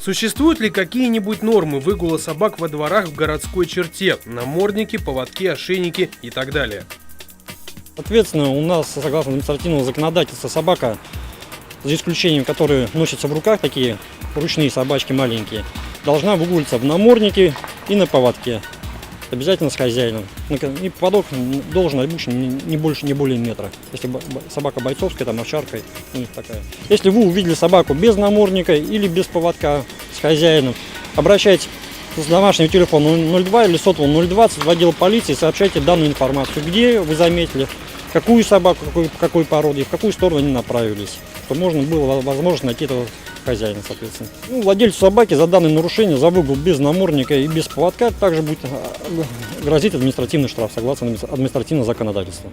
Существуют ли какие-нибудь нормы выгула собак во дворах в городской черте? Намордники, поводки, ошейники и так далее. Соответственно, у нас, согласно административного законодательства, собака, за исключением которые носятся в руках, такие ручные собачки маленькие, должна выгуливаться в наморднике и на поводке. Обязательно с хозяином. И поводок должен обычно не больше, не более метра. Если собака бойцовская, там овчарка, у них такая. Если вы увидели собаку без намордника или без поводка с хозяином, обращайтесь с домашнего телефона 02 или сотового 020 в отдел полиции, сообщайте данную информацию, где вы заметили, какую собаку, какой породы и в какую сторону они направились, чтобы можно было возможность найти этого хозяина, соответственно. Владельцу собаки за данное нарушение, за выгул без намордника и без поводка, также будет грозить административный штраф согласно административному законодательству.